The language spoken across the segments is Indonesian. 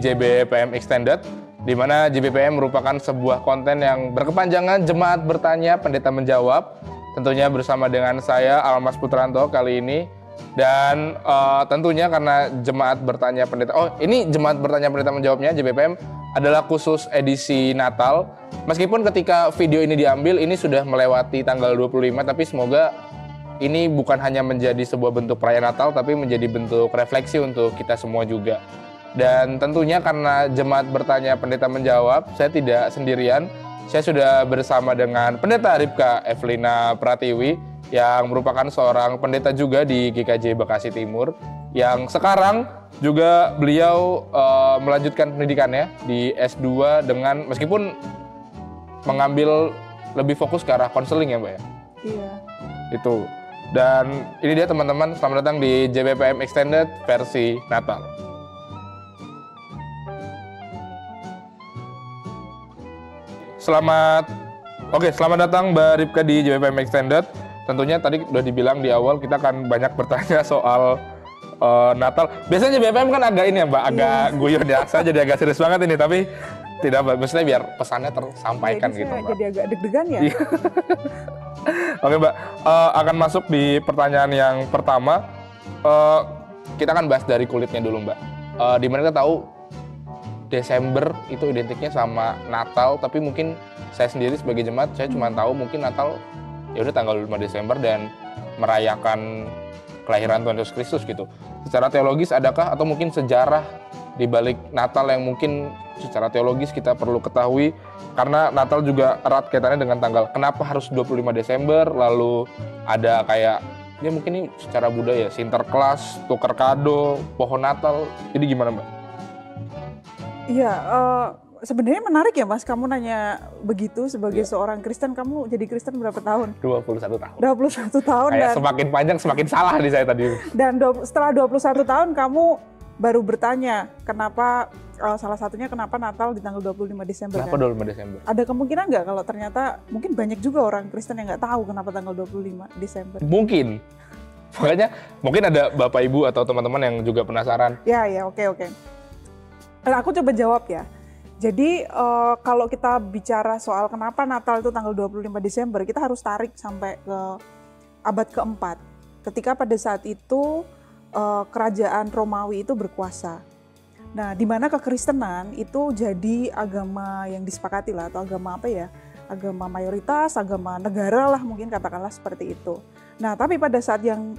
JBPM Extended, di mana JBPM merupakan sebuah konten yang berkepanjangan Jemaat Bertanya, Pendeta Menjawab. Tentunya bersama dengan saya, Almas Putranto kali ini. Dan tentunya karena Jemaat Bertanya Pendeta, ini Jemaat Bertanya Pendeta Menjawabnya, JBPM, adalah khusus edisi Natal. Meskipun ketika video ini diambil, ini sudah melewati tanggal 25, tapi semoga ini bukan hanya menjadi sebuah bentuk perayaan Natal, tapi menjadi bentuk refleksi untuk kita semua juga. Dan tentunya karena Jemaat Bertanya Pendeta Menjawab, saya tidak sendirian. Saya sudah bersama dengan Pendeta Ripka Evelina Pratiwi, yang merupakan seorang pendeta juga di GKJ Bekasi Timur, yang sekarang juga beliau melanjutkan pendidikannya di S2 dengan, meskipun mengambil lebih fokus ke arah konseling ya Mbak ya? Iya. Itu. Dan ini dia teman-teman, selamat datang di JBPM Extended versi Natal. Selamat datang Mbak Ripka di JBPM Extended. Tentunya tadi udah dibilang di awal kita akan banyak bertanya soal Natal. Biasanya JBPM kan agak ini ya Mbak, agak guyon ya. Saya jadi agak serius banget ini, tapi tidak Mbak, maksudnya biar pesannya tersampaikan gitu Mbak. Jadi agak deg-degan ya. Oke Mbak, akan masuk di pertanyaan yang pertama. Kita akan bahas dari kulitnya dulu Mbak. Dimana kita tahu Desember itu identiknya sama Natal, tapi mungkin saya sendiri sebagai jemaat, saya cuma tahu mungkin Natal ya udah tanggal 5 Desember dan merayakan kelahiran Tuhan Yesus Kristus gitu. Secara teologis adakah atau mungkin sejarah di balik Natal yang mungkin secara teologis kita perlu ketahui, karena Natal juga erat kaitannya dengan tanggal. Kenapa harus 25 Desember, lalu ada kayak, ya mungkin ini secara budaya, Sinterklas, tukar kado, pohon Natal, jadi gimana Mbak? Iya, sebenarnya menarik ya Mas, kamu nanya begitu sebagai seorang Kristen. Kamu jadi Kristen berapa tahun? 21 tahun. 21 tahun. Kayak dan semakin panjang semakin salah di saya tadi. Dan setelah 21 tahun kamu baru bertanya, kenapa salah satunya kenapa Natal di tanggal 25 Desember? Kenapa kan? 25 Desember? Ada kemungkinan nggak kalau ternyata mungkin banyak juga orang Kristen yang nggak tahu kenapa tanggal 25 Desember? Mungkin. Makanya mungkin ada Bapak Ibu atau teman-teman yang juga penasaran. Ya, oke. Aku coba jawab ya. Jadi kalau kita bicara soal kenapa Natal itu tanggal 25 Desember, kita harus tarik sampai ke abad keempat. Ketika pada saat itu kerajaan Romawi itu berkuasa. Nah, di mana kekristenan itu jadi agama yang disepakati lah, atau agama apa ya? Agama mayoritas, agama negara lah mungkin katakanlah seperti itu. Nah, tapi pada saat yang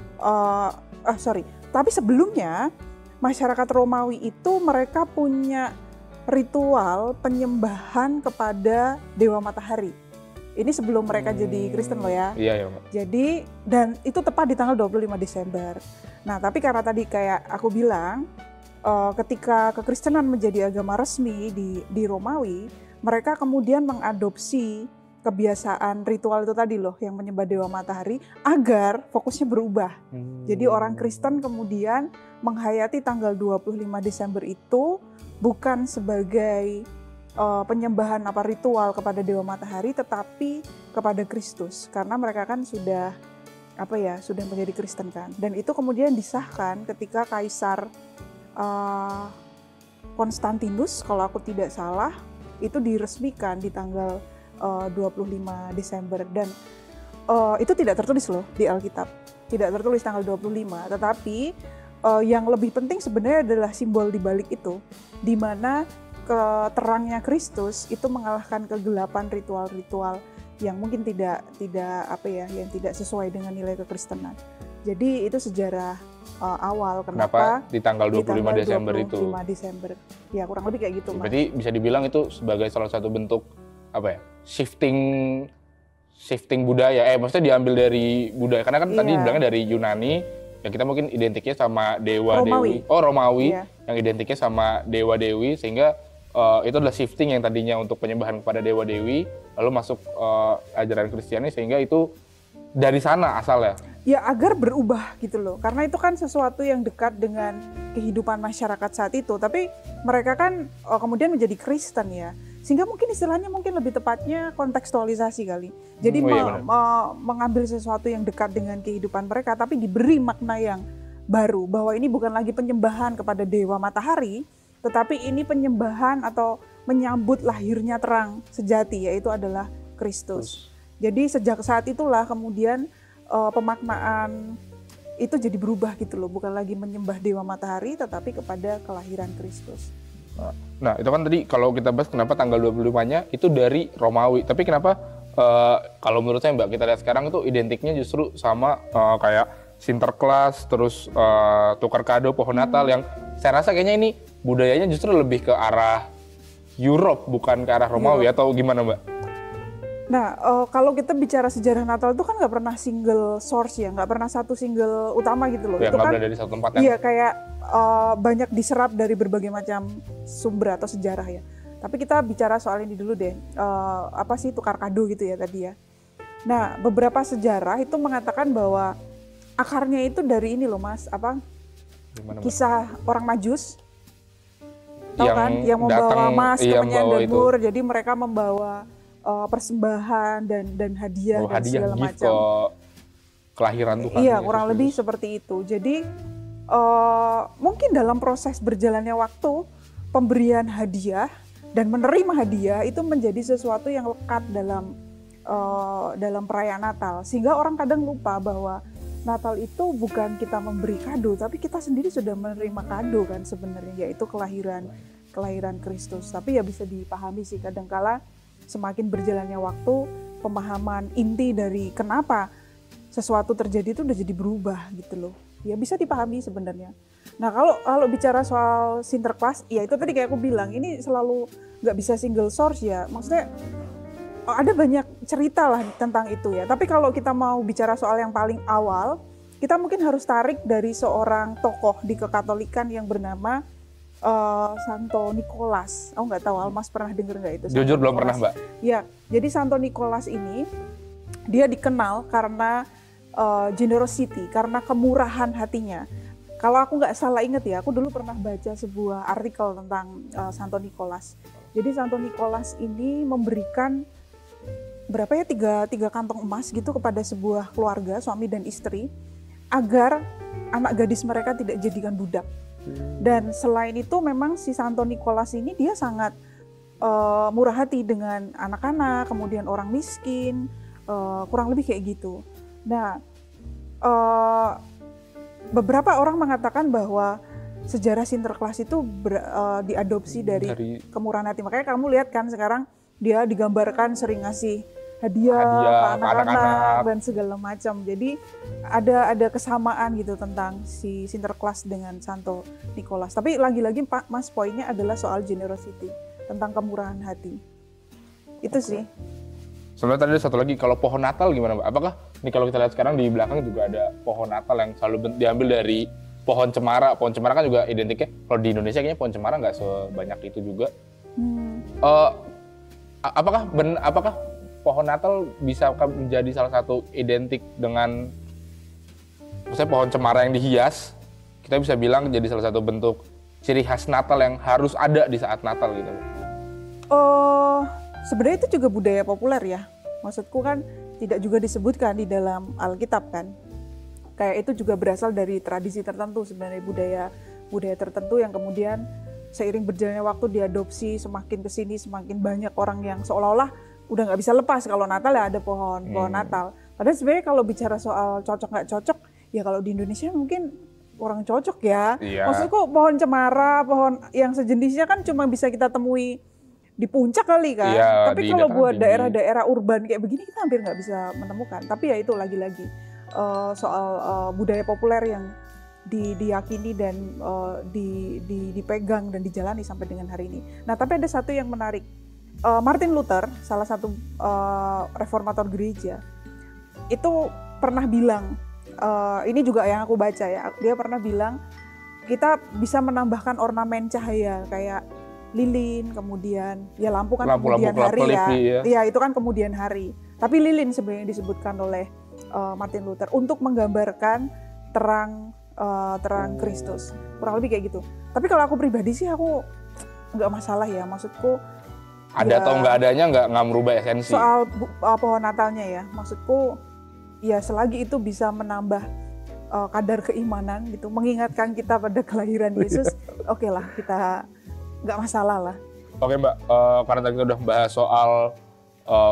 tapi sebelumnya masyarakat Romawi itu mereka punya ritual penyembahan kepada Dewa Matahari. Ini sebelum mereka jadi Kristen loh ya. Iya, Mbak. Jadi, dan itu tepat di tanggal 25 Desember. Nah, tapi karena tadi kayak aku bilang, ketika kekristenan menjadi agama resmi di Romawi, mereka kemudian mengadopsi kebiasaan ritual itu tadi loh, yang menyembah Dewa Matahari, agar fokusnya berubah. Jadi orang Kristen kemudian menghayati tanggal 25 Desember itu bukan sebagai penyembahan ritual kepada Dewa Matahari, tetapi kepada Kristus, karena mereka kan sudah menjadi Kristen kan. Dan itu kemudian disahkan ketika Kaisar Konstantinus, kalau aku tidak salah, itu diresmikan di tanggal 25 Desember. Dan itu tidak tertulis loh di Alkitab, tidak tertulis tanggal 25, tetapi yang lebih penting sebenarnya adalah simbol di balik itu, di mana terangnya Kristus itu mengalahkan kegelapan ritual-ritual yang mungkin tidak yang tidak sesuai dengan nilai kekristenan. Jadi itu sejarah awal kenapa di tanggal 25 Desember itu. 25 Desember. Ya kurang lebih kayak gitu. Berarti bisa dibilang itu sebagai salah satu bentuk shifting budaya. Maksudnya diambil dari budaya. Karena kan tadi bilangnya dari Yunani, yang kita mungkin identiknya sama dewa-dewi. Romawi. Iya. Yang identiknya sama dewa-dewi, sehingga itu adalah shifting yang tadinya untuk penyembahan kepada dewa-dewi, lalu masuk ajaran Kristiani, sehingga itu dari sana asalnya. Ya agar berubah gitu loh, karena itu kan sesuatu yang dekat dengan kehidupan masyarakat saat itu, tapi mereka kan kemudian menjadi Kristen ya, sehingga mungkin istilahnya mungkin lebih tepatnya kontekstualisasi kali. Jadi mengambil sesuatu yang dekat dengan kehidupan mereka, tapi diberi makna yang baru, bahwa ini bukan lagi penyembahan kepada Dewa Matahari, tetapi ini penyembahan atau menyambut lahirnya terang sejati, yaitu adalah Kristus. Jadi sejak saat itulah kemudian pemaknaan itu jadi berubah gitu loh, bukan lagi menyembah dewa matahari tetapi kepada kelahiran Kristus. Nah, itu kan tadi kalau kita bahas kenapa tanggal 25-nya itu dari Romawi. Tapi kenapa kalau menurut saya Mbak, kita lihat sekarang itu identiknya justru sama kayak Sinterklas, terus tukar kado, pohon Natal yang saya rasa kayaknya ini budayanya justru lebih ke arah Europe bukan ke arah Romawi atau gimana Mbak? Nah, kalau kita bicara sejarah Natal itu kan nggak pernah single source ya, nggak pernah satu single utama gitu loh. Ya, itu kan dari satu tempat yang... Iya, kayak banyak diserap dari berbagai macam sumber atau sejarah ya. Tapi kita bicara soal ini dulu deh, apa sih tukar kado gitu ya tadi ya. Nah, beberapa sejarah itu mengatakan bahwa akarnya itu dari ini loh Mas, apa? Gimana, kisah orang Majus. Tahu kan? Yang membawa datang, emas ke Penyandermur, itu. jadi mereka membawa persembahan dan hadiah dan segala gift macam. Kelahiran Tuhan. Iya, kurang lebih seperti itu. Jadi mungkin dalam proses berjalannya waktu, pemberian hadiah dan menerima hadiah itu menjadi sesuatu yang lekat dalam perayaan Natal. Sehingga orang kadang lupa bahwa Natal itu bukan kita memberi kado, tapi kita sendiri sudah menerima kado kan sebenarnya, yaitu kelahiran Kristus. Tapi ya bisa dipahami sih kadangkala semakin berjalannya waktu, pemahaman inti dari kenapa sesuatu terjadi itu udah jadi berubah gitu loh. Ya bisa dipahami sebenarnya. Nah kalau bicara soal Sinterklas, ya itu tadi kayak aku bilang, ini selalu nggak bisa single source ya. Maksudnya ada banyak cerita lah tentang itu ya. Tapi kalau kita mau bicara soal yang paling awal, kita mungkin harus tarik dari seorang tokoh di kekatolikan yang bernama Santo Nicholas. Aku nggak tahu, Almas pernah dengar nggak itu? Jujur belum pernah Mbak. Ya, jadi Santo Nicholas ini dia dikenal karena generosity, karena kemurahan hatinya. Kalau aku nggak salah ingat ya, aku dulu pernah baca sebuah artikel tentang Santo Nicholas. Jadi Santo Nicholas ini memberikan berapa ya, tiga kantong emas gitu kepada sebuah keluarga, suami dan istri, agar anak gadis mereka tidak jadikan budak. Dan selain itu memang si Santo Nicholas ini dia sangat murah hati dengan anak-anak, kemudian orang miskin, kurang lebih kayak gitu. Nah, beberapa orang mengatakan bahwa sejarah Sinterklas itu diadopsi dari kemurahan hati. Makanya kamu lihat kan sekarang dia digambarkan sering ngasih hadiah ke anak-anak dan segala macam. Jadi ada kesamaan gitu tentang si Sinterklas dengan Santo Nicholas. Tapi lagi-lagi Pak Mas, poinnya adalah soal generosity, tentang kemurahan hati. Itu sih. Sebenarnya tadi ada satu lagi, kalau pohon Natal gimana Mbak? Apakah ini kalau kita lihat sekarang di belakang juga ada pohon Natal yang selalu diambil dari pohon cemara. Pohon cemara kan juga identiknya, kalau di Indonesia kayaknya pohon cemara nggak sebanyak itu juga. Apakah pohon Natal bisa menjadi salah satu identik dengan, misalnya pohon cemara yang dihias, kita bisa bilang jadi salah satu bentuk ciri khas Natal yang harus ada di saat Natal gitu? Sebenarnya itu juga budaya populer ya. Maksudku kan tidak juga disebutkan di dalam Alkitab kan. Kayak itu juga berasal dari tradisi tertentu sebenarnya, budaya tertentu yang kemudian seiring berjalannya waktu diadopsi, semakin kesini semakin banyak orang yang seolah-olah udah nggak bisa lepas kalau Natal ya ada pohon Natal. Padahal sebenarnya kalau bicara soal cocok nggak cocok, ya kalau di Indonesia mungkin orang cocok ya. Iya. Maksudku pohon cemara, pohon yang sejenisnya kan cuma bisa kita temui di puncak kali kan. Iya, tapi kalau buat daerah-daerah urban kayak begini kita hampir nggak bisa menemukan. Tapi ya itu lagi-lagi soal budaya populer yang diyakini dan dipegang dan dijalani sampai dengan hari ini. Nah tapi ada satu yang menarik. Martin Luther, salah satu reformator gereja, itu pernah bilang, ini juga yang aku baca ya, dia pernah bilang kita bisa menambahkan ornamen cahaya kayak lilin, kemudian ya lampu kan kemudian hari ya. Iya itu kan kemudian hari. Tapi lilin sebenarnya disebutkan oleh Martin Luther untuk menggambarkan terang Kristus, kurang lebih kayak gitu. Tapi kalau aku pribadi sih aku nggak masalah ya, maksudku ada atau nggak adanya nggak merubah esensi. Soal pohon Natalnya ya, maksudku ya selagi itu bisa menambah kadar keimanan gitu, mengingatkan kita pada kelahiran Yesus, oke lah nggak masalah lah. Oke Mbak, karena tadi kita udah bahas soal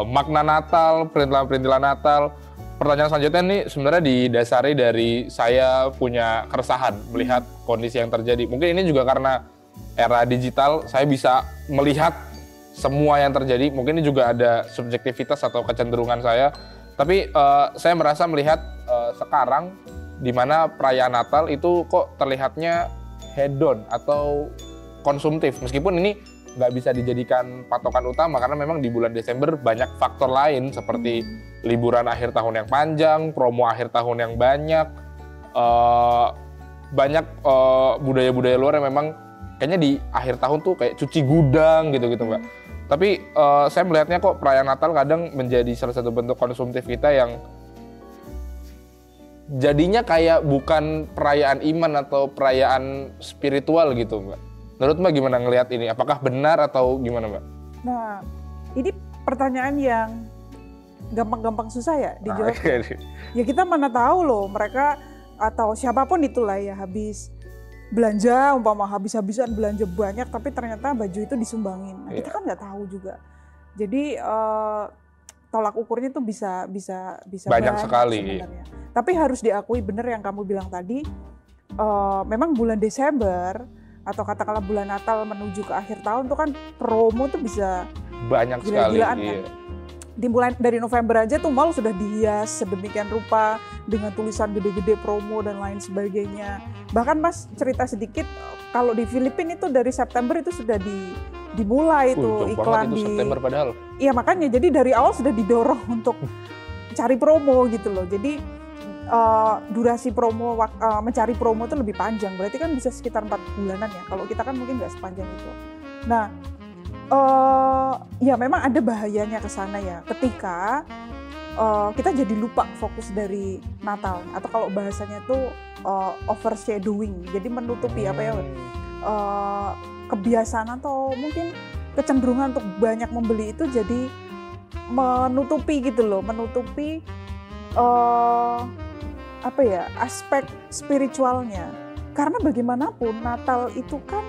makna Natal, perintilan Natal, pertanyaan selanjutnya nih sebenarnya didasari dari saya punya keresahan melihat kondisi yang terjadi. Mungkin ini juga karena era digital, saya bisa melihat semua yang terjadi. Mungkin ini juga ada subjektivitas atau kecenderungan saya. Tapi saya merasa melihat sekarang di mana perayaan Natal itu kok terlihatnya hedon atau konsumtif. Meskipun ini nggak bisa dijadikan patokan utama karena memang di bulan Desember banyak faktor lain seperti liburan akhir tahun yang panjang, promo akhir tahun yang banyak, banyak budaya-budaya luar yang memang kayaknya di akhir tahun tuh kayak cuci gudang gitu-gitu Mbak. Tapi saya melihatnya kok perayaan Natal kadang menjadi salah satu bentuk konsumtif kita yang jadinya kayak bukan perayaan iman atau perayaan spiritual gitu Mbak. Menurut Mbak gimana ngelihat ini? Apakah benar atau gimana Mbak? Nah, ini pertanyaan yang gampang-gampang susah ya dijawab. Ya kita mana tahu loh mereka atau siapapun itulah ya habis belanja, umpama habis-habisan belanja banyak tapi ternyata baju itu disumbangin. Nah, kita kan nggak tahu juga. Jadi tolak ukurnya tuh bisa banyak sekali sebenarnya. Tapi harus diakui benar yang kamu bilang tadi, memang bulan Desember atau katakanlah bulan Natal menuju ke akhir tahun tuh kan promo tuh bisa banyak sekali. Kan? Di mulai dari November aja tuh mall sudah dihias sedemikian rupa dengan tulisan gede-gede promo dan lain sebagainya. Bahkan Mas cerita sedikit, kalau di Filipina itu dari September itu sudah dimulai itu iklan itu di September padahal. Iya makanya jadi dari awal sudah didorong untuk cari promo gitu loh. Jadi durasi promo mencari promo itu lebih panjang, berarti kan bisa sekitar 4 bulanan ya. Kalau kita kan mungkin nggak sepanjang itu. Nah, ya memang ada bahayanya ke sana ya. Ketika kita jadi lupa fokus dari Natal, atau kalau bahasanya itu overshadowing, jadi menutupi kebiasaan atau mungkin kecenderungan untuk banyak membeli itu jadi menutupi gitu loh, menutupi aspek spiritualnya. Karena bagaimanapun Natal itu kan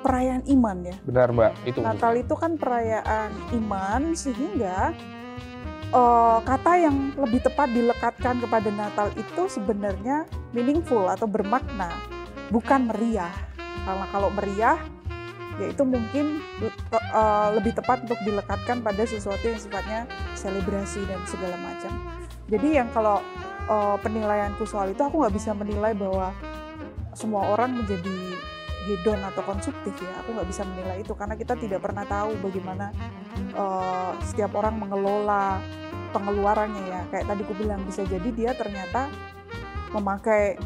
perayaan iman ya. Benar Mbak, itu. Natal itu kan perayaan iman, sehingga kata yang lebih tepat dilekatkan kepada Natal itu sebenarnya meaningful atau bermakna, bukan meriah. Karena kalau meriah, ya itu mungkin lebih tepat untuk dilekatkan pada sesuatu yang sifatnya selebrasi dan segala macam. Jadi yang kalau penilaianku soal itu, aku nggak bisa menilai bahwa semua orang menjadi hedon atau konsumtif ya. Aku nggak bisa menilai itu karena kita tidak pernah tahu bagaimana setiap orang mengelola pengeluarannya ya. Kayak tadi aku bilang, bisa jadi dia ternyata memakai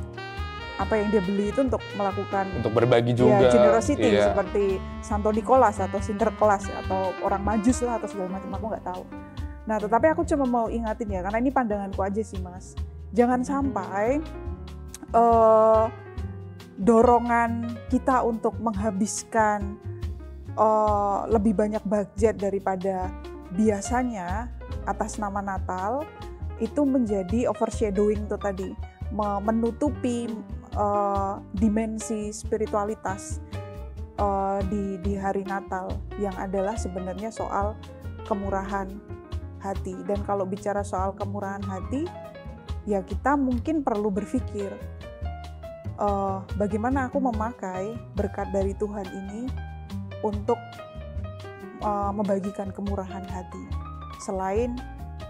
apa yang dia beli itu untuk melakukan berbagi juga ya, generosity seperti Santo Nicholas atau Sinterklas atau orang Majus lah atau segala macam, aku nggak tahu. Nah, tetapi aku cuma mau ingatin ya, karena ini pandanganku aja sih Mas. Jangan sampai dorongan kita untuk menghabiskan lebih banyak budget daripada biasanya atas nama Natal itu menjadi overshadowing itu tadi, menutupi dimensi spiritualitas di hari Natal yang adalah sebenarnya soal kemurahan hati. Dan kalau bicara soal kemurahan hati, ya kita mungkin perlu berpikir bagaimana aku memakai berkat dari Tuhan ini untuk membagikan kemurahan hati, selain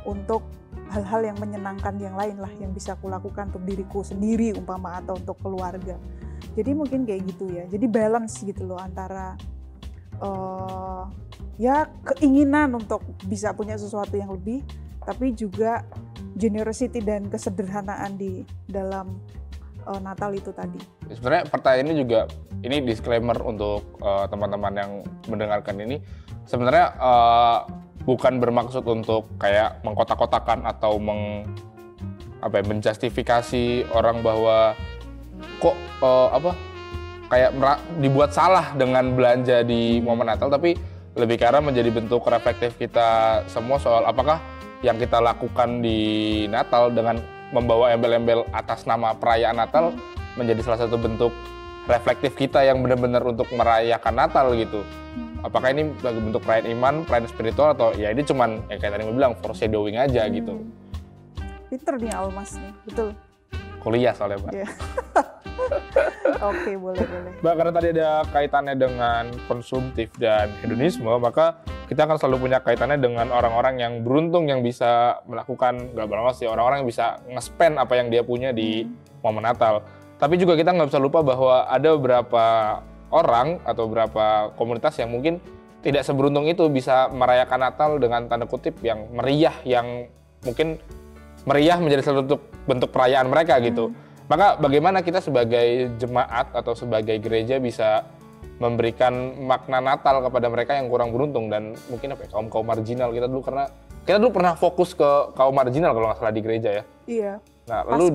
untuk hal-hal yang menyenangkan yang lain lah yang bisa aku lakukan untuk diriku sendiri umpama atau untuk keluarga. Jadi mungkin kayak gitu ya, jadi balance gitu loh antara ya keinginan untuk bisa punya sesuatu yang lebih, tapi juga generosity dan kesederhanaan di dalam Natal itu tadi. Sebenarnya pertanyaan ini juga, ini disclaimer untuk teman-teman yang mendengarkan ini, sebenarnya bukan bermaksud untuk kayak mengkotak-kotakan atau menjustifikasi orang bahwa kok kayak dibuat salah dengan belanja di momen Natal, tapi lebih karena menjadi bentuk reflektif kita semua soal apakah yang kita lakukan di Natal dengan membawa embel-embel atas nama perayaan Natal menjadi salah satu bentuk reflektif kita yang benar-benar untuk merayakan Natal gitu. Apakah ini sebagai bentuk perayaan iman, perayaan spiritual, atau ya ini cuman ya kayak tadi gue bilang foreshadowing aja gitu. Pinter nih Almas nih, betul. Kuliah soalnya, Mbak. Yeah. Oke, boleh. Mbak, karena tadi ada kaitannya dengan konsumtif dan hedonisme, maka kita akan selalu punya kaitannya dengan orang-orang yang beruntung yang bisa melakukan, nggak berangkat sih, orang-orang yang bisa nge-spend apa yang dia punya di momen Natal. Tapi juga kita nggak bisa lupa bahwa ada beberapa orang atau beberapa komunitas yang mungkin tidak seberuntung itu bisa merayakan Natal dengan tanda kutip yang meriah, yang mungkin meriah menjadi satu bentuk perayaan mereka gitu. Maka bagaimana kita sebagai jemaat atau sebagai gereja bisa memberikan makna Natal kepada mereka yang kurang beruntung dan mungkin kaum marginal kita dulu pernah fokus ke kaum marginal kalau nggak salah di gereja ya. Iya. Nah, lalu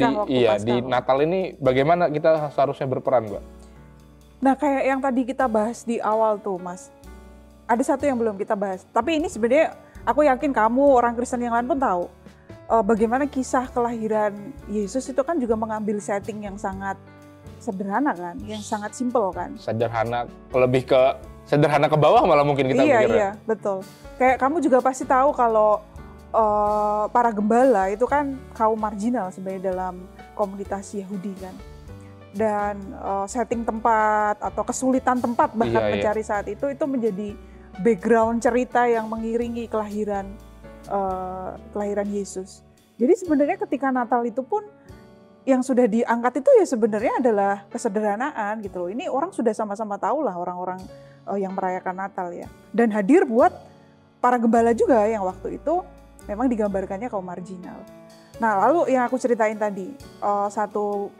di Natal ini bagaimana kita seharusnya berperan, Mbak? Nah, kayak yang tadi kita bahas di awal tuh, Mas. Ada satu yang belum kita bahas. Tapi ini sebenarnya aku yakin kamu, orang Kristen yang lain pun tahu. Bagaimana kisah kelahiran Yesus itu kan juga mengambil setting yang sangat sederhana kan, yang sangat simpel kan. Sederhana ke bawah malah mungkin kita mikirnya. Iya, betul. Kayak kamu juga pasti tahu kalau para gembala itu kan kaum marginal sebenarnya dalam komunitas Yahudi kan. Dan setting tempat atau kesulitan tempat bahkan mencari saat itu menjadi background cerita yang mengiringi kelahiran Yesus. Jadi sebenarnya ketika Natal itu pun yang sudah diangkat itu ya sebenarnya adalah kesederhanaan gitu loh. Ini orang sudah sama-sama tahu lah orang-orang yang merayakan Natal ya. Dan hadir buat para gembala juga yang waktu itu memang digambarkannya kaum marginal. Nah, lalu yang aku ceritain tadi, satu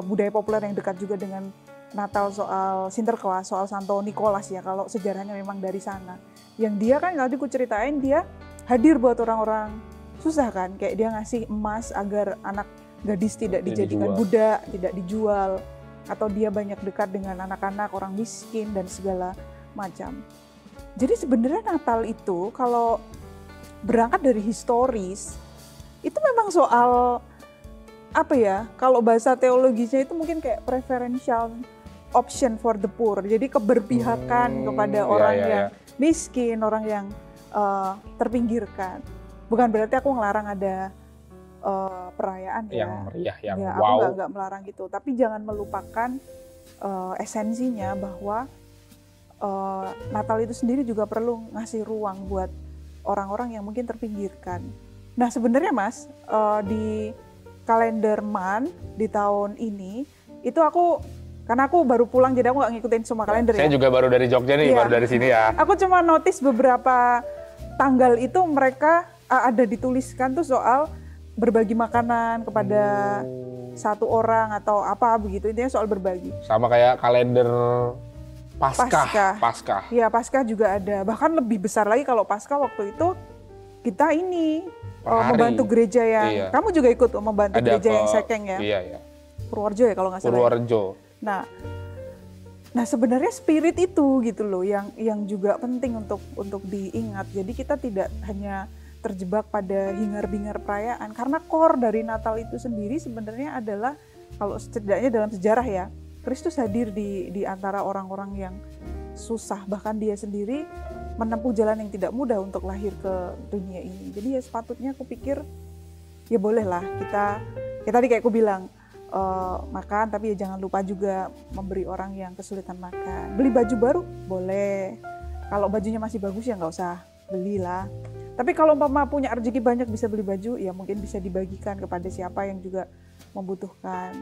budaya populer yang dekat juga dengan Natal soal Sinterklas, soal Santo Nikolas ya, kalau sejarahnya memang dari sana. Yang dia kan tadi aku ceritain dia hadir buat orang-orang susah kan, kayak dia ngasih emas agar anak gadis tidak dijadikan budak, tidak dijual, atau dia banyak dekat dengan anak-anak, orang miskin dan segala macam. Jadi sebenarnya Natal itu kalau berangkat dari historis, itu memang soal apa ya, kalau bahasa teologisnya itu mungkin kayak preferential option for the poor. Jadi keberpihakan kepada orang yang miskin, orang yang terpinggirkan. Bukan berarti aku ngelarang ada perayaan yang meriah, yang ya, wow. Aku nggak melarang gitu, tapi jangan melupakan esensinya bahwa Natal itu sendiri juga perlu ngasih ruang buat orang-orang yang mungkin terpinggirkan. Nah sebenarnya Mas, di kalender MAN di tahun ini, itu karena aku baru pulang jadi aku nggak ngikutin semua kalender. Saya juga baru dari Jogja nih, baru dari sini ya. Aku cuma notice beberapa tanggal itu mereka ada dituliskan tuh soal berbagi makanan kepada satu orang atau apa begitu, intinya soal berbagi. Sama kayak kalender Paskah. Iya, Paskah juga ada. Bahkan lebih besar lagi kalau Paskah waktu itu kita ini membantu gereja yang kamu juga ikut membantu ada gereja yang Sekeng ya. Iya. Purworejo ya kalau nggak salah. Purworejo. Nah sebenarnya spirit itu gitu loh yang juga penting untuk diingat. Jadi kita tidak hanya terjebak pada hingar-bingar perayaan, karena core dari Natal itu sendiri sebenarnya adalah, kalau setidaknya dalam sejarah ya, Kristus hadir di antara orang-orang yang susah, bahkan dia sendiri menempuh jalan yang tidak mudah untuk lahir ke dunia ini. Jadi ya sepatutnya aku pikir ya bolehlah kita tadi kayak aku bilang makan, tapi ya jangan lupa juga memberi orang yang kesulitan makan. Beli baju baru boleh, kalau bajunya masih bagus ya nggak usah belilah. Tapi kalau umpama punya rezeki banyak bisa beli baju, ya mungkin bisa dibagikan kepada siapa yang juga membutuhkan.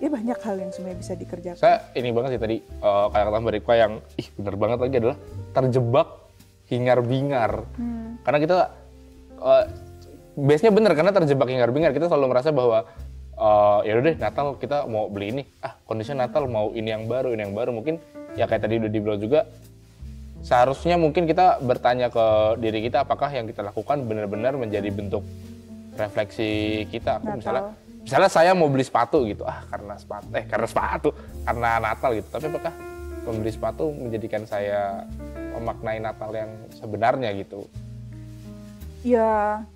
Ya banyak hal yang sebenarnya bisa dikerjakan. Saya ini banget sih tadi, kayak kata Mbak Rika yang bener banget lagi adalah terjebak hingar-bingar. Karena kita, base-nya bener, karena terjebak hingar-bingar. Kita selalu merasa bahwa, ya udah deh Natal kita mau beli ini, kondisinya Natal mau ini yang baru. Mungkin ya kayak tadi udah dibilang juga, seharusnya mungkin kita bertanya ke diri kita apakah yang kita lakukan benar-benar menjadi bentuk refleksi kita. Aku misalnya saya mau beli sepatu gitu, karena Natal gitu. Tapi apakah membeli sepatu menjadikan saya memaknai Natal yang sebenarnya gitu? Ya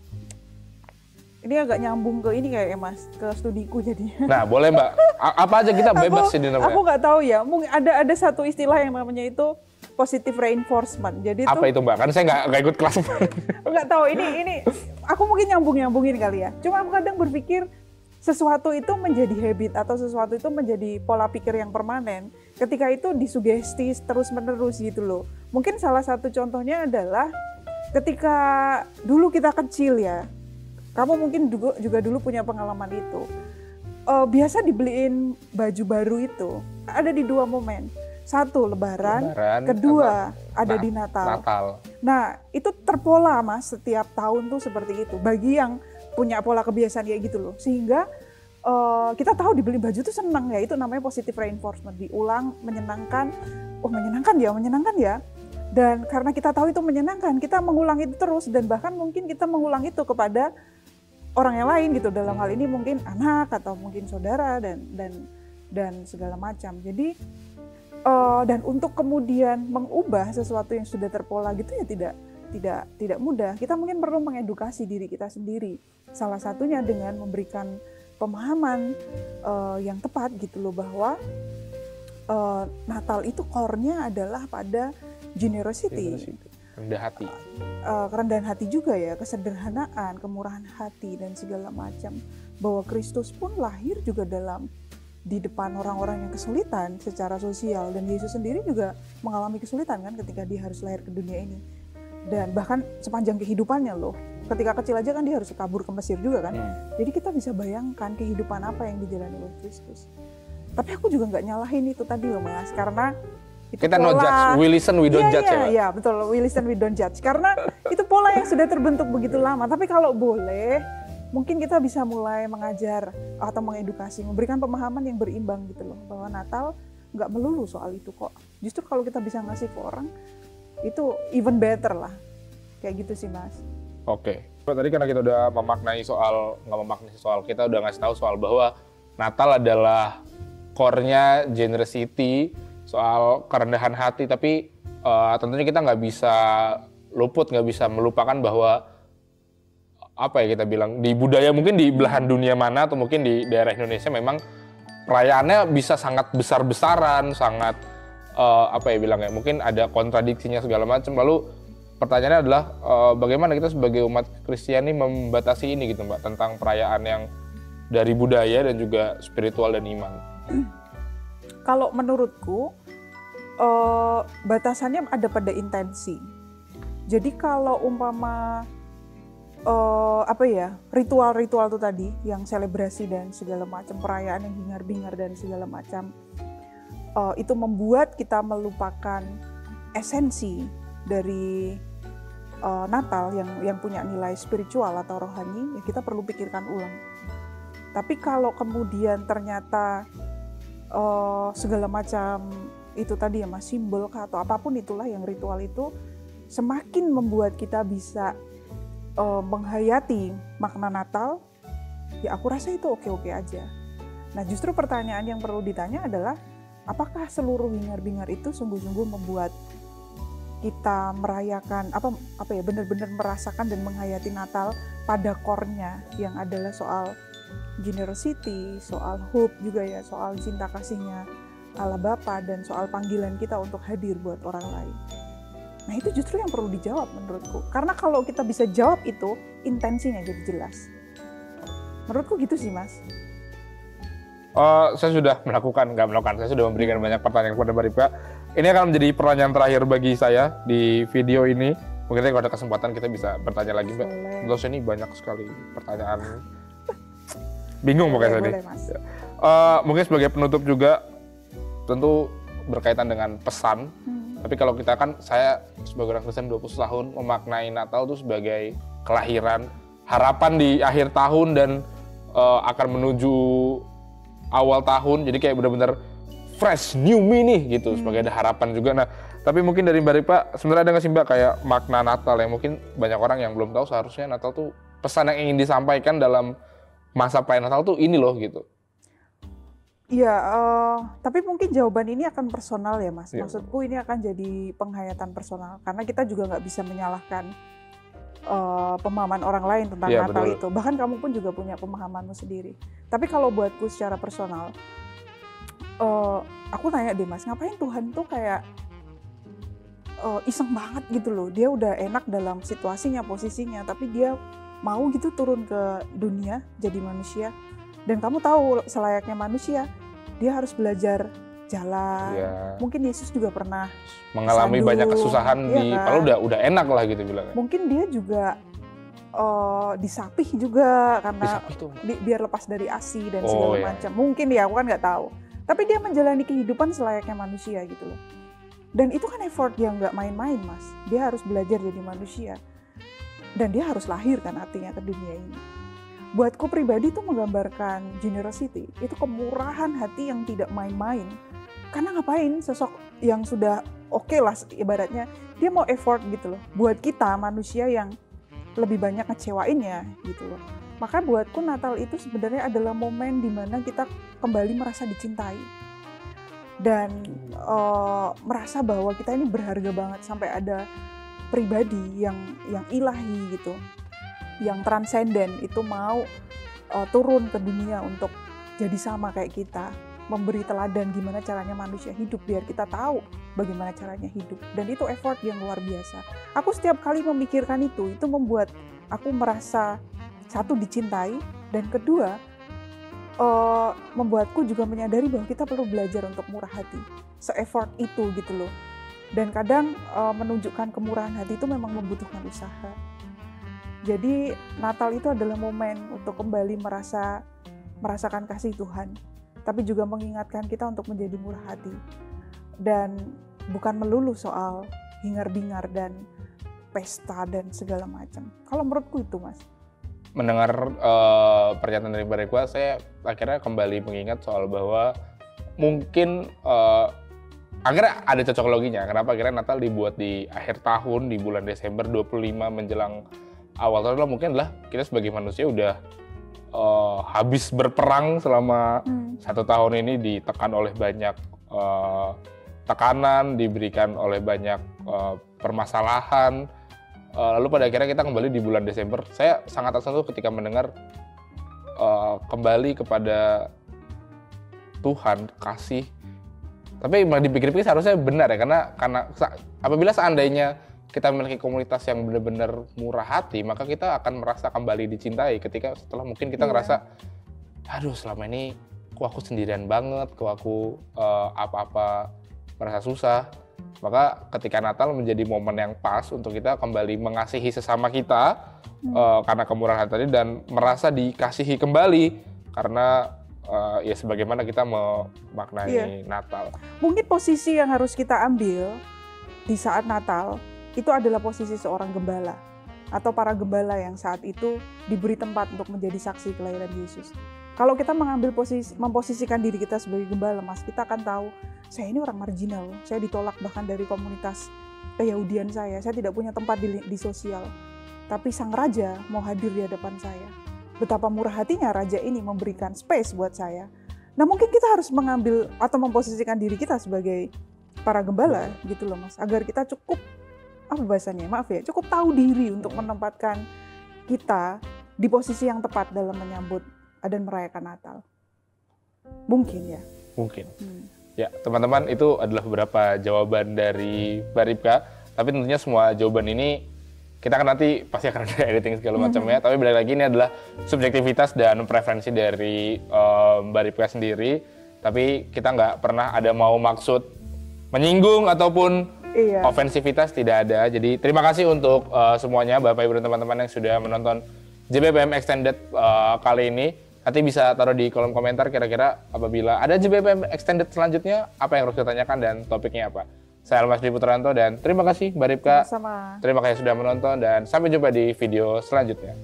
Ini agak nyambung ke ini kayak Mas, ke studiku jadinya. Nah, boleh Mbak. Apa aja kita bebas sih namanya. Aku nggak tahu ya. Mungkin ada satu istilah yang namanya itu positive reinforcement. Jadi apa itu Mbak? Kan saya nggak ikut kelas. Nggak tahu. Ini aku mungkin nyambungin kali ya. Cuma aku kadang berpikir sesuatu itu menjadi habit atau sesuatu itu menjadi pola pikir yang permanen ketika itu disugesti terus-menerus gitu loh. Mungkin salah satu contohnya adalah ketika dulu kita kecil ya. Kamu mungkin juga dulu punya pengalaman itu. Biasa dibeliin baju baru itu ada di 2 momen. 1 lebaran, kedua ada di Natal. Nah, itu terpola Mas, setiap tahun tuh seperti itu. Bagi yang punya pola kebiasaan kayak gitu loh. Sehingga kita tahu dibeli baju tuh senang ya, itu namanya positive reinforcement. Diulang, menyenangkan. Oh, menyenangkan ya. Dan karena kita tahu itu menyenangkan, kita mengulang itu terus dan bahkan mungkin kita mengulang itu kepada orang yang lain gitu. Dalam hal ini mungkin anak atau mungkin saudara dan segala macam. Jadi dan untuk kemudian mengubah sesuatu yang sudah terpola gitu ya tidak mudah. Kita mungkin perlu mengedukasi diri kita sendiri. Salah satunya dengan memberikan pemahaman yang tepat gitu loh bahwa Natal itu core-nya adalah pada generosity. Rendah hati. Kerendahan hati juga ya, kesederhanaan, kemurahan hati dan segala macam. Bahwa Kristus pun lahir juga di depan orang-orang yang kesulitan secara sosial dan Yesus sendiri juga mengalami kesulitan kan ketika dia harus lahir ke dunia ini. Dan bahkan sepanjang kehidupannya loh. Ketika kecil aja kan dia harus kabur ke Mesir juga kan. Jadi kita bisa bayangkan kehidupan apa yang dijalani oleh Kristus. Tapi aku juga nggak nyalahin itu tadi loh Mas, karena itu kita pola, no judge, we listen, we don't judge ya. Iya betul, we listen, we don't judge. Karena itu pola yang sudah terbentuk begitu lama. Tapi kalau boleh, mungkin kita bisa mulai mengajar atau mengedukasi, memberikan pemahaman yang berimbang gitu loh. Bahwa Natal nggak melulu soal itu kok. Justru kalau kita bisa ngasih ke orang, itu even better lah. Kayak gitu sih Mas. Oke. Tadi karena kita udah kita udah ngasih tahu soal bahwa Natal adalah core-nya generosity, soal kerendahan hati, tapi tentunya kita nggak bisa melupakan bahwa apa ya kita bilang di budaya mungkin di belahan dunia mana atau mungkin di daerah Indonesia memang perayaannya bisa sangat besar-besaran, sangat mungkin ada kontradiksinya segala macam. Lalu pertanyaannya adalah bagaimana kita sebagai umat Kristiani membatasi ini gitu Mbak, tentang perayaan yang dari budaya dan juga spiritual dan iman. Kalau menurutku batasannya ada pada intensi. Jadi kalau umpama ritual-ritual itu tadi yang selebrasi dan segala macam, perayaan yang hingar-bingar dan segala macam, itu membuat kita melupakan esensi dari Natal yang punya nilai spiritual atau rohani, ya kita perlu pikirkan ulang. Tapi kalau kemudian ternyata segala macam itu tadi ya Mas, simbol atau apapun itulah yang ritual itu semakin membuat kita bisa menghayati makna Natal, ya aku rasa itu oke-oke aja. Nah justru pertanyaan yang perlu ditanya adalah apakah seluruh hingar-bingar itu sungguh-sungguh membuat kita merayakan benar-benar merasakan dan menghayati Natal pada core-nya yang adalah soal generosity, soal hope juga ya, soal cinta kasihnya Allah Bapa dan soal panggilan kita untuk hadir buat orang lain. Nah itu justru yang perlu dijawab menurutku. Karena kalau kita bisa jawab itu, intensinya jadi jelas. Menurutku gitu sih Mas. Saya sudah saya sudah memberikan banyak pertanyaan kepada Mbak Ripka. Ini akan menjadi pertanyaan terakhir bagi saya di video ini. Mungkin kalau ada kesempatan kita bisa bertanya lagi Mbak. Menurut saya ini banyak sekali pertanyaan. Bingung pokoknya tadi. Mungkin sebagai penutup juga, tentu berkaitan dengan pesan. Tapi kalau kita kan, saya sebagai orang Kristen 20 tahun memaknai Natal itu sebagai kelahiran, harapan di akhir tahun dan akan menuju awal tahun. Jadi kayak benar-benar fresh, new me nih gitu, sebagai ada harapan juga. Nah, tapi mungkin dari Mbak Ripka, sebenarnya ada nggak sih Mbak kayak makna Natal yang mungkin banyak orang yang belum tahu seharusnya Natal tuh pesan yang ingin disampaikan dalam masa perayaan Natal tuh ini loh gitu. Iya, tapi mungkin jawaban ini akan personal ya Mas. Ya. Maksudku ini akan jadi penghayatan personal. Karena kita juga nggak bisa menyalahkan pemahaman orang lain tentang Iya, Natal betul. itu. Bahkan kamu pun juga punya pemahamanmu sendiri. Tapi kalau buatku secara personal, aku tanya deh Mas, ngapain Tuhan tuh kayak iseng banget gitu loh. Dia udah enak dalam situasinya, posisinya, tapi dia mau gitu turun ke dunia jadi manusia. Dan kamu tahu selayaknya manusia, dia harus belajar jalan. Iya. Mungkin Yesus juga pernah Mengalami sandung, banyak kesusahan iya di, kan? padahal udah enak lah gitu bilangnya. Mungkin dia juga disapih juga karena Disapih tuh. biar lepas dari ASI dan Oh, segala iya. macam. Mungkin ya, aku kan nggak tahu. Tapi dia menjalani kehidupan selayaknya manusia gitu loh. Dan itu kan effort yang nggak main-main Mas. Dia harus belajar jadi manusia. Dan dia harus lahir kan artinya ke dunia ini. Buatku pribadi itu menggambarkan generosity. Itu kemurahan hati yang tidak main-main. Karena ngapain sosok yang sudah oke lah ibaratnya. Dia mau effort gitu loh. Buat kita manusia yang lebih banyak ngecewainnya gitu loh. Maka buatku Natal itu sebenarnya adalah momen di mana kita kembali merasa dicintai. Dan merasa bahwa kita ini berharga banget sampai ada pribadi yang ilahi gitu, yang transenden itu mau turun ke dunia untuk jadi sama kayak kita, memberi teladan gimana caranya manusia hidup biar kita tahu bagaimana caranya hidup. Dan itu effort yang luar biasa. Aku setiap kali memikirkan itu membuat aku merasa satu dicintai dan kedua membuatku juga menyadari bahwa kita perlu belajar untuk murah hati, se-effort itu gitu loh. Dan kadang menunjukkan kemurahan hati itu memang membutuhkan usaha. Jadi Natal itu adalah momen untuk kembali merasakan kasih Tuhan, tapi juga mengingatkan kita untuk menjadi murah hati. Dan bukan melulu soal hingar-bingar dan pesta dan segala macam. Kalau menurutku itu Mas. Mendengar pernyataan dari Mbak Rikwa, saya akhirnya kembali mengingat soal bahwa mungkin akhirnya ada cocok loginya. Kenapa akhirnya Natal dibuat di akhir tahun, di bulan Desember 25 menjelang awal tahun, mungkin adalah kita sebagai manusia udah habis berperang selama 1 tahun ini, ditekan oleh banyak tekanan, diberikan oleh banyak permasalahan. Lalu pada akhirnya kita kembali di bulan Desember. Saya sangat tersentuh ketika mendengar kembali kepada Tuhan, kasih. Tapi dipikir-pikir seharusnya benar ya, karena apabila seandainya kita memiliki komunitas yang benar-benar murah hati, maka kita akan merasa kembali dicintai ketika setelah mungkin kita ngerasa, aduh selama ini kok aku sendirian banget, kok aku apa-apa merasa susah. Maka ketika Natal menjadi momen yang pas untuk kita kembali mengasihi sesama kita karena kemurahan tadi, dan merasa dikasihi kembali karena ya sebagaimana kita memaknai Natal. Mungkin posisi yang harus kita ambil di saat Natal itu adalah posisi seorang gembala atau para gembala yang saat itu diberi tempat untuk menjadi saksi kelahiran Yesus. Kalau kita mengambil memposisikan diri kita sebagai gembala, Mas, kita akan tahu, saya ini orang marginal, saya ditolak bahkan dari komunitas Yahudian saya tidak punya tempat di sosial. Tapi sang raja mau hadir di hadapan saya. Betapa murah hatinya raja ini memberikan space buat saya. Nah mungkin kita harus mengambil atau memposisikan diri kita sebagai para gembala gitu loh Mas. Agar kita cukup, apa bahasanya, maaf ya, cukup tahu diri untuk menempatkan kita di posisi yang tepat dalam menyambut dan merayakan Natal. Mungkin ya. Mungkin. Ya teman-teman, itu adalah beberapa jawaban dari Mbak Ripka. Tapi tentunya semua jawaban ini kita kan nanti pasti akan ada editing segala macamnya. Tapi balik lagi, ini adalah subjektivitas dan preferensi dari Mbak Ripka sendiri. Tapi kita nggak pernah ada mau maksud menyinggung ataupun ofensivitas, tidak ada. Jadi terima kasih untuk semuanya Bapak Ibu dan teman-teman yang sudah menonton JBPM Extended kali ini. Nanti bisa taruh di kolom komentar kira-kira apabila ada JBPM Extended selanjutnya, apa yang harus kita tanyakan dan topiknya apa. Saya Almas Dwi Putranto dan terima kasih Mbak Ripka. Sama-sama. Terima kasih sudah menonton dan sampai jumpa di video selanjutnya.